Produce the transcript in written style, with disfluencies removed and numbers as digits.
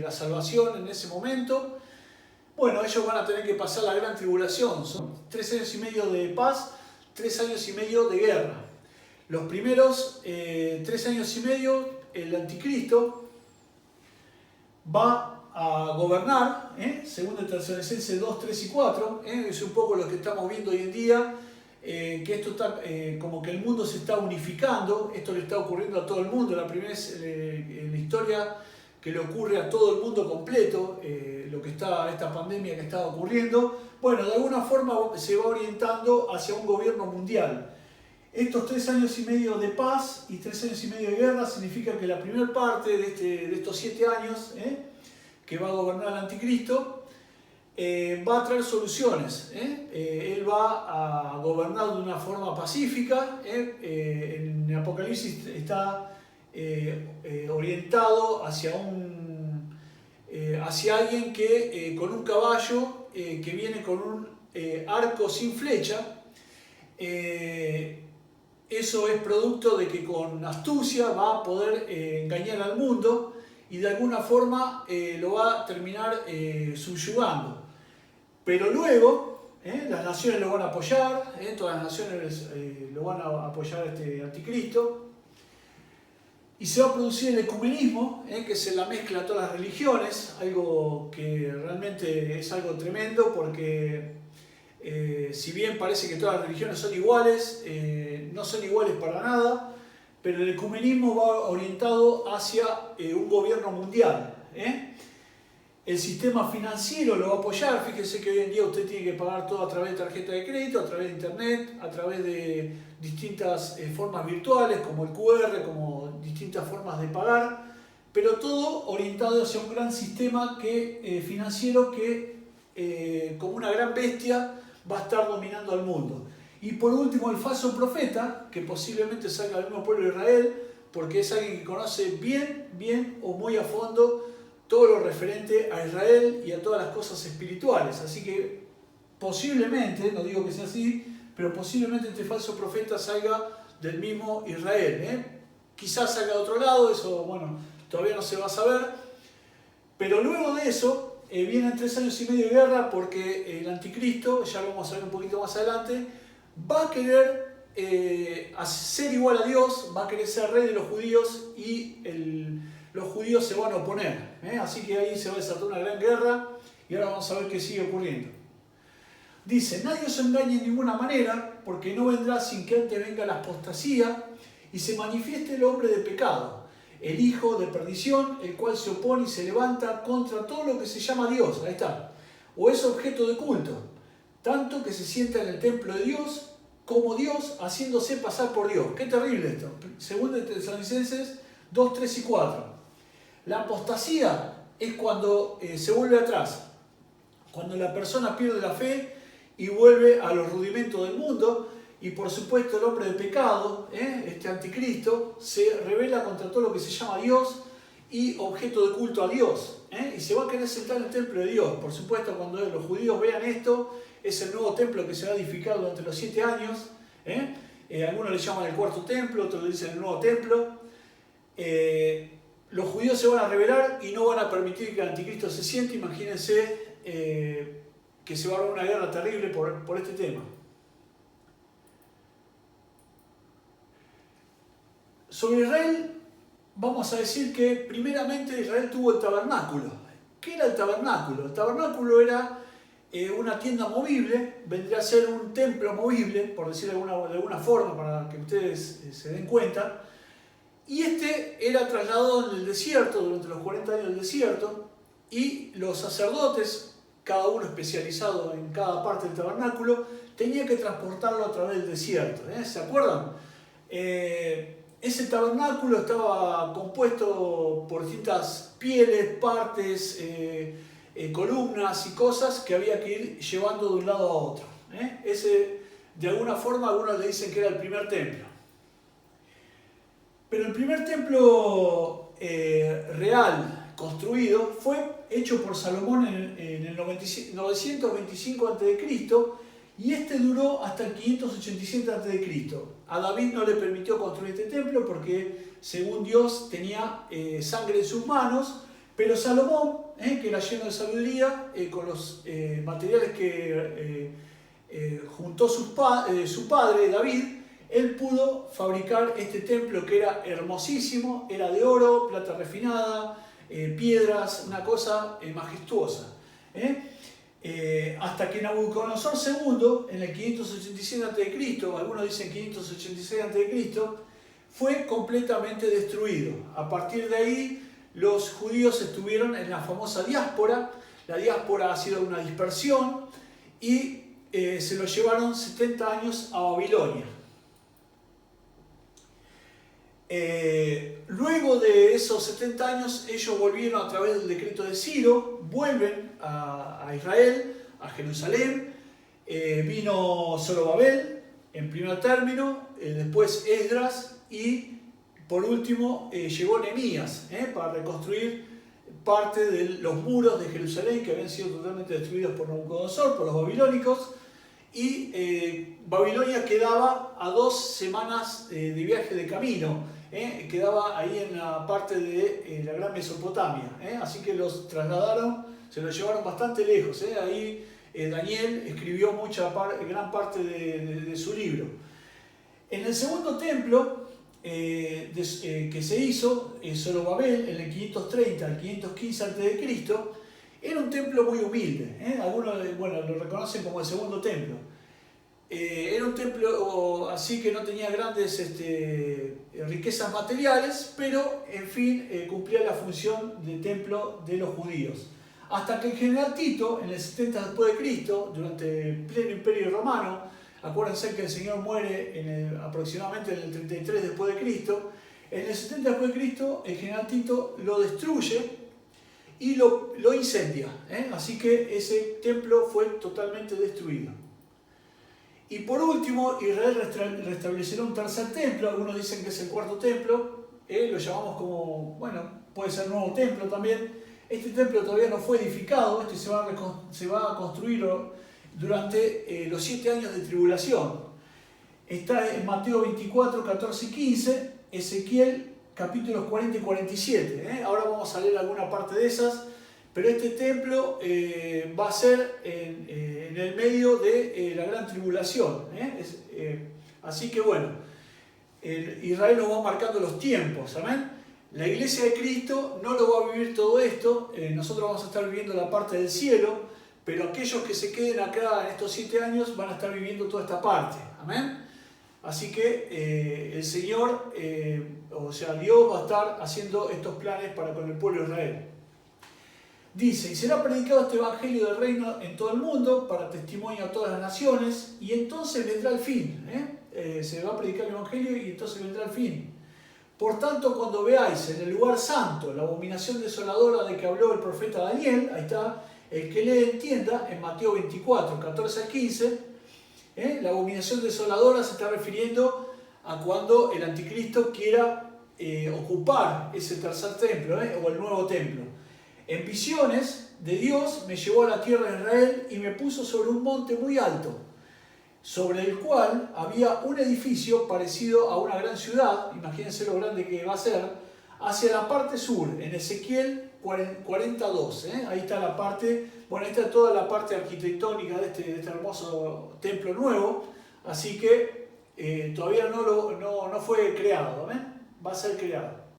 la salvación en ese momento. Bueno, ellos van a tener que pasar la gran tribulación. Son 3 años y medio de paz, 3 años y medio de guerra. Los primeros 3 años y medio, el anticristo va a gobernar, según el Tesalonicenses 2, 3 y 4, es un poco lo que estamos viendo hoy en día, que esto está como que el mundo se está unificando. Esto le está ocurriendo a todo el mundo, la primera vez en la historia que le ocurre a todo el mundo completo, esta pandemia que está ocurriendo. Bueno, de alguna forma se va orientando hacia un gobierno mundial. Estos 3 años y medio de paz y 3 años y medio de guerra significa que la primera parte de estos 7 años que va a gobernar el anticristo va a traer soluciones. Él va a gobernar de una forma pacífica. En Apocalipsis está orientado hacia alguien que con un caballo que viene con un arco sin flecha. Eso es producto de que con astucia va a poder engañar al mundo y de alguna forma lo va a terminar subyugando. Pero luego las naciones lo van a apoyar, todas las naciones lo van a apoyar a este anticristo. Y se va a producir el ecumenismo, que es la mezcla de todas las religiones, algo que realmente es algo tremendo porque si bien parece que todas las religiones son iguales, no son iguales para nada, pero el ecumenismo va orientado hacia un gobierno mundial. El sistema financiero lo va a apoyar. Fíjese que hoy en día usted tiene que pagar todo a través de tarjeta de crédito, a través de internet, a través de distintas formas virtuales como el QR, como distintas formas de pagar, pero todo orientado hacia un gran sistema financiero que como una gran bestia va a estar dominando al mundo. Y por último, el falso profeta, que posiblemente salga del mismo pueblo de Israel, porque es alguien que conoce bien o muy a fondo todo lo referente a Israel y a todas las cosas espirituales. Así que posiblemente, no digo que sea así, pero posiblemente este falso profeta salga del mismo Israel. Quizás salga de otro lado, eso bueno, todavía no se va a saber. Pero luego de eso vienen 3 años y medio de guerra, porque el anticristo, ya lo vamos a ver un poquito más adelante, va a querer ser igual a Dios, va a querer ser rey de los judíos y los judíos se van a oponer. Así que ahí se va a desatar una gran guerra y ahora vamos a ver qué sigue ocurriendo. Dice, nadie os engañe en ninguna manera, porque no vendrá sin que antes venga la apostasía y se manifieste el hombre de pecado, el hijo de perdición, el cual se opone y se levanta contra todo lo que se llama Dios, ahí está, o es objeto de culto, tanto que se sienta en el templo de Dios como Dios, haciéndose pasar por Dios. Qué terrible esto. Según de Tesalonicenses 2, 3 y 4. La apostasía es cuando se vuelve atrás, cuando la persona pierde la fe y vuelve a los rudimentos del mundo. Y por supuesto el hombre de pecado, este anticristo, se rebela contra todo lo que se llama Dios y objeto de culto a Dios, y se va a querer sentar en el templo de Dios. Por supuesto, cuando los judíos vean esto, es el nuevo templo que se va a edificar durante los 7 años. Algunos le llaman el cuarto templo, otros le dicen el nuevo templo. Los judíos se van a rebelar y no van a permitir que el anticristo se siente. Imagínense que se va a dar una guerra terrible por este tema. Sobre Israel, vamos a decir que primeramente Israel tuvo el tabernáculo. ¿Qué era el tabernáculo? El tabernáculo era una tienda movible, vendría a ser un templo movible, por decirlo de alguna forma, para que ustedes se den cuenta. Y este era trasladado en el desierto, durante los 40 años del desierto, y los sacerdotes, cada uno especializado en cada parte del tabernáculo, tenían que transportarlo a través del desierto. ¿Se acuerdan? Ese tabernáculo estaba compuesto por distintas pieles, partes, columnas y cosas que había que ir llevando de un lado a otro. Ese, de alguna forma, algunos le dicen que era el primer templo. Pero el primer templo real construido fue hecho por Salomón en el 925 a.C. y este duró hasta el 587 a.C. A David no le permitió construir este templo porque, según Dios, tenía sangre en sus manos, Pero Salomón, que era lleno de sabiduría, con los materiales que juntó su padre David, él pudo fabricar este templo que era hermosísimo, era de oro, plata refinada, piedras, una cosa majestuosa. Hasta que Nabucodonosor II, en el 587 a.C., algunos dicen 586 a.C., fue completamente destruido. A partir de ahí, los judíos estuvieron en la famosa diáspora. La diáspora ha sido una dispersión y se lo llevaron 70 años a Babilonia. Luego de esos 70 años, ellos volvieron a través del decreto de Ciro, vuelven a Israel, a Jerusalén. Vino Zorobabel en primer término, después Esdras y por último llegó Nehemías para reconstruir parte de los muros de Jerusalén que habían sido totalmente destruidos por Nabucodonosor, por los babilónicos. Y Babilonia quedaba a 2 semanas de viaje de camino, quedaba ahí en la parte de la Gran Mesopotamia, así que los trasladaron, se los llevaron bastante lejos. Ahí Daniel escribió gran parte de su libro. En el segundo templo que se hizo, Zorobabel, en el 530 al 515 a.C., era un templo muy humilde. Algunos lo reconocen como el segundo templo. Era un templo así que no tenía grandes riquezas materiales, pero en fin cumplía la función de templo de los judíos. Hasta que el general Tito, en el 70 después de Cristo, durante el pleno imperio romano, acuérdense que el Señor muere aproximadamente en el 33 después de Cristo, en el 70 después de Cristo el general Tito lo destruye y lo incendia, así que ese templo fue totalmente destruido. Y por último, Israel restablecerá un tercer templo, algunos dicen que es el cuarto templo, lo llamamos como, puede ser nuevo templo también. Este templo todavía no fue edificado, se va a construir durante los 7 años de tribulación. Está en Mateo 24, 14 y 15, Ezequiel capítulos 40 y 47. Ahora vamos a leer alguna parte de esas, pero este templo va a ser en el medio de la gran tribulación. Así que Israel nos va marcando los tiempos, ¿amén? La iglesia de Cristo no lo va a vivir todo esto, nosotros vamos a estar viviendo la parte del cielo, pero aquellos que se queden acá en estos 7 años van a estar viviendo toda esta parte, ¿amén? Así que el Señor, Dios va a estar haciendo estos planes para con el pueblo de Israel. Dice, y será predicado este evangelio del reino en todo el mundo para testimonio a todas las naciones, y entonces vendrá el fin. Se va a predicar el evangelio y entonces vendrá el fin. Por tanto, cuando veáis en el lugar santo la abominación desoladora de que habló el profeta Daniel, ahí está, el que le entienda, en Mateo 24, 14 a 15, la abominación desoladora se está refiriendo a cuando el anticristo quiera ocupar ese tercer templo, o el nuevo templo. En visiones de Dios me llevó a la tierra de Israel y me puso sobre un monte muy alto, sobre el cual había un edificio parecido a una gran ciudad, imagínense lo grande que va a ser, hacia la parte sur, en Ezequiel 42. Ahí está la parte, ahí está toda la parte arquitectónica de este hermoso templo nuevo, así que todavía no fue creado, va a ser creado.